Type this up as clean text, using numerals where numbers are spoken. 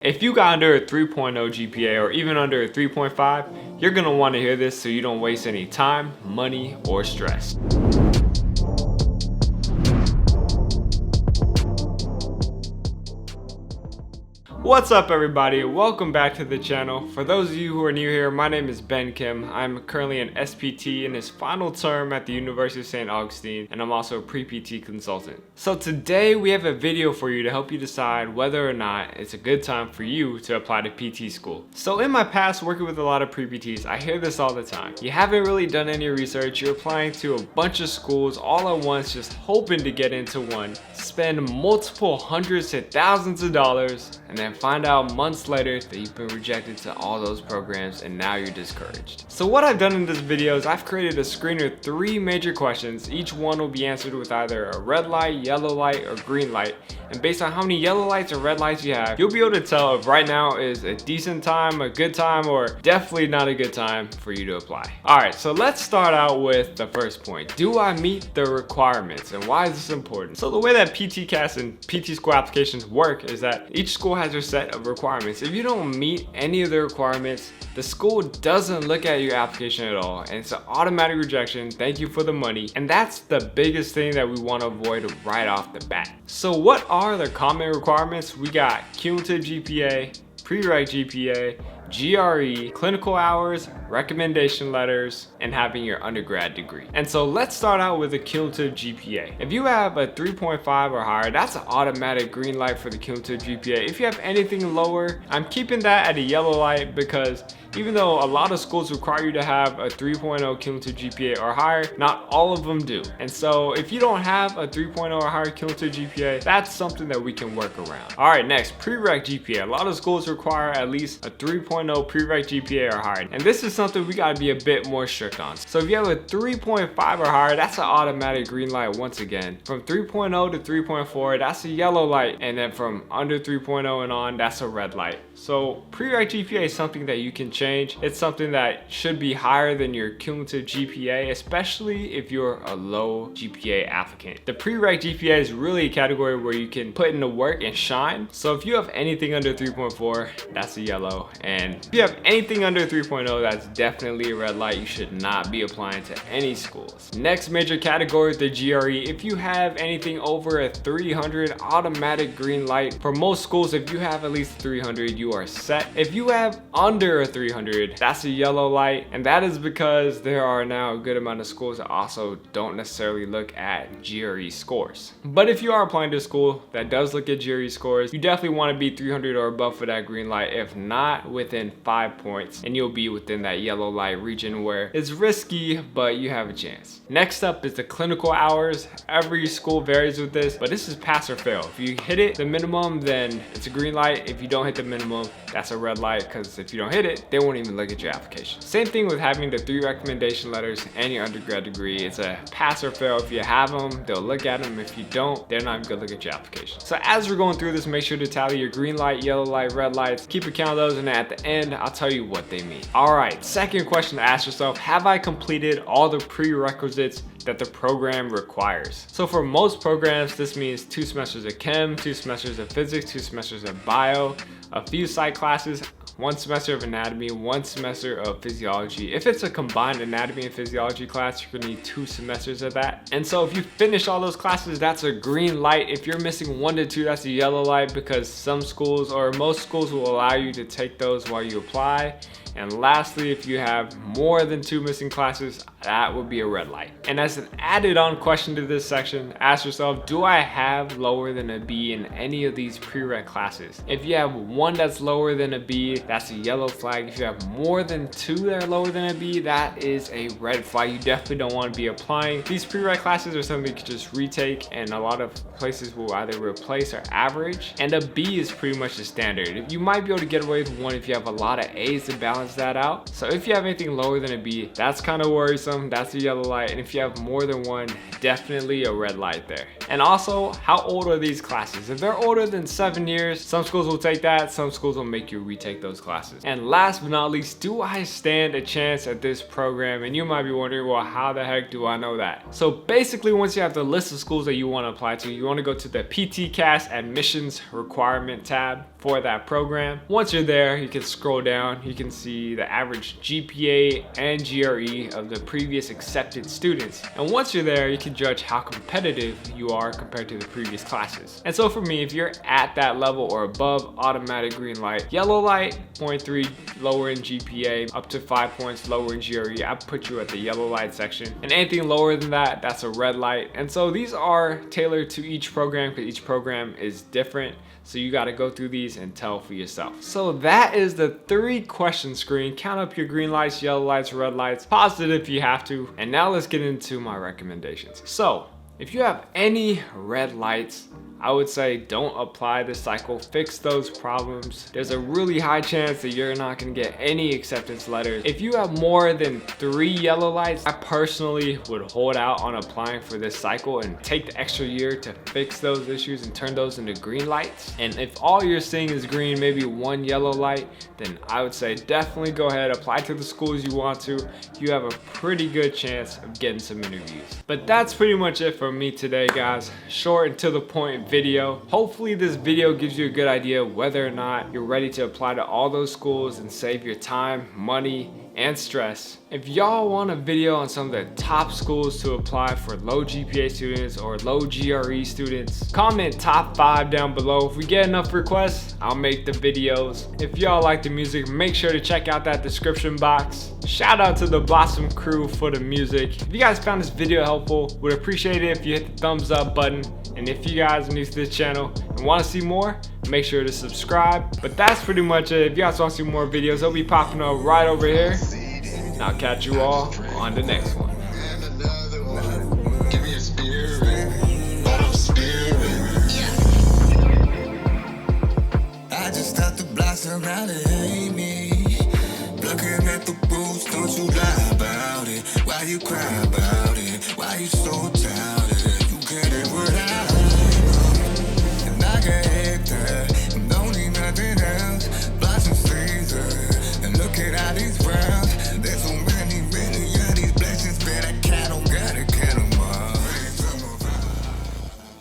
If you got under a 3.0 GPA or even under a 3.5, you're gonna want to hear this so you don't waste any time, money, or stress. What's up everybody, welcome back to the channel. For those of you who are new here, my name is Ben Kim. I'm currently an SPT in his final term at the University of St. Augustine, and I'm also a pre-PT consultant. So today we have a video for you to help you decide whether or not it's a good time for you to apply to PT school. So in my past working with a lot of pre-PTs, I hear this all the time. You haven't really done any research, you're applying to a bunch of schools all at once just hoping to get into one, spend multiple hundreds to thousands of dollars, and then find out months later that you've been rejected to all those programs and now you're discouraged. So what I've done in this video is I've created a screen with 3 major questions. Each one will be answered with either a red light, yellow light, or green light. And based on how many yellow lights or red lights you have, you'll be able to tell if right now is a decent time, a good time, or definitely not a good time for you to apply. Alright, so let's start out with the first point. Do I meet the requirements, and why is this important? So the way that PTCAS and PT school applications work is that each school has their set of requirements. If you don't meet any of the requirements, the school doesn't look at your application at all, and it's an automatic rejection. Thank you for the money. And that's the biggest thing that we want to avoid right off the bat. So what are the common requirements? We got cumulative GPA, PreRec GPA, GRE, clinical hours, recommendation letters, and having your undergrad degree. And so let's start out with the cumulative GPA. If you have a 3.5 or higher, that's an automatic green light for the cumulative GPA. If you have anything lower, I'm keeping that at a yellow light because even though a lot of schools require you to have a 3.0 cumulative GPA or higher, not all of them do. And so if you don't have a 3.0 or higher cumulative GPA, that's something that we can work around. All right, next, PreRec GPA. A lot of schools require at least a 3.0 PreRec GPA or higher. And this is something we gotta be a bit more strict on. So if you have a 3.5 or higher, that's an automatic green light once again. From 3.0 to 3.4, that's a yellow light. And then from under 3.0 and on, that's a red light. So PreRec GPA is something that you can change. It's something that should be higher than your cumulative GPA, especially if you're a low GPA applicant. The PreRec GPA is really a category where you can put in the work and shine. So if you have anything under 3.4, that's a yellow. And if you have anything under 3.0, that's definitely a red light. You should not be applying to any schools. Next major category, the GRE. If you have anything over a 300, automatic green light. For most schools, if you have at least 300, you are set. If you have under a 300, that's a yellow light, and that is because there are now a good amount of schools that also don't necessarily look at GRE scores. But if you are applying to a school that does look at GRE scores, you definitely want to be 300 or above for that green light. If not, within 5 points, and you'll be within that yellow light region where it's risky, but you have a chance. Next up is the clinical hours. Every school varies with this, but this is pass or fail. If you hit it, the minimum, then it's a green light. If you don't hit the minimum, that's a red light, because if you don't hit it, they won't even look at your application. Same thing with having the 3 recommendation letters and your undergrad degree. It's a pass or fail. If you have them, they'll look at them. If you don't, they're not even gonna look at your application. So as we're going through this, make sure to tally your green light, yellow light, red lights. Keep a count of those, and at the end, I'll tell you what they mean. All right, second question to ask yourself, have I completed all the prerequisites that the program requires? So for most programs, this means 2 semesters of chem, 2 semesters of physics, 2 semesters of bio, a few psych classes, 1 semester of anatomy, 1 semester of physiology. If it's a combined anatomy and physiology class, you're gonna need 2 semesters of that. And so if you finish all those classes, that's a green light. If you're missing 1 to 2, that's a yellow light, because some schools or most schools will allow you to take those while you apply. And lastly, if you have more than 2 missing classes, that would be a red light. And as an added on question to this section, ask yourself, do I have lower than a B in any of these prereq classes? If you have 1 that's lower than a B, that's a yellow flag. If you have more than 2 that are lower than a B, that is a red flag. You definitely don't want to be applying. These prereq classes are something you can just retake, and a lot of places will either replace or average. And a B is pretty much the standard. You might be able to get away with 1 if you have a lot of A's to balance that out. So if you have anything lower than a B, that's kind of worrisome. That's a yellow light. And if you have more than 1, definitely a red light there. And also, how old are these classes? If they're older than 7 years, some schools will take that, some schools will make you retake those classes. And last but not least, do I stand a chance at this program? And you might be wondering, well, how the heck do I know that? So basically, once you have the list of schools that you want to apply to, you want to go to the PTCAS admissions requirement tab for that program. Once you're there, you can scroll down, you can see the average GPA and GRE of the previous accepted students. And once you're there, you can judge how competitive you are compared to the previous classes. And so for me, if you're at that level or above, automatic green light. Yellow light, 0.3 lower in GPA, up to 5 points lower in GRE. I put you at the yellow light section. And anything lower than that, that's a red light. And so these are tailored to each program because each program is different. So you got to go through these and tell for yourself. So that is the 3-question screen. Count up your green lights, yellow lights, red lights. Pause it if you have to. And now let's get into my recommendations. So if you have any red lights, I would say don't apply this cycle, fix those problems. There's a really high chance that you're not gonna get any acceptance letters. If you have more than 3 yellow lights, I personally would hold out on applying for this cycle and take the extra year to fix those issues and turn those into green lights. And if all you're seeing is green, maybe 1 yellow light, then I would say definitely go ahead, apply to the schools you want to. You have a pretty good chance of getting some interviews. But that's pretty much it for me today, guys. Short and to the point video. Hopefully this video gives you a good idea whether or not you're ready to apply to all those schools and save your time, money, and stress. If y'all want a video on some of the top schools to apply for low GPA students or low GRE students, comment top 5 down below. If we get enough requests, I'll make the videos. If y'all like the music, make sure to check out that description box. Shout out to the Blossom crew for the music. If you guys found this video helpful, would appreciate it if you hit the thumbs up button. And if you guys are new to this channel and want to see more, make sure to subscribe. But that's pretty much it. If you guys want to see more videos, they'll be popping up right over here. And I'll catch you all on the next one. I just thought the blocks around it hate me. Looking at the rules, don't you lie about it. Why you cry about it? Why you so touted? You can't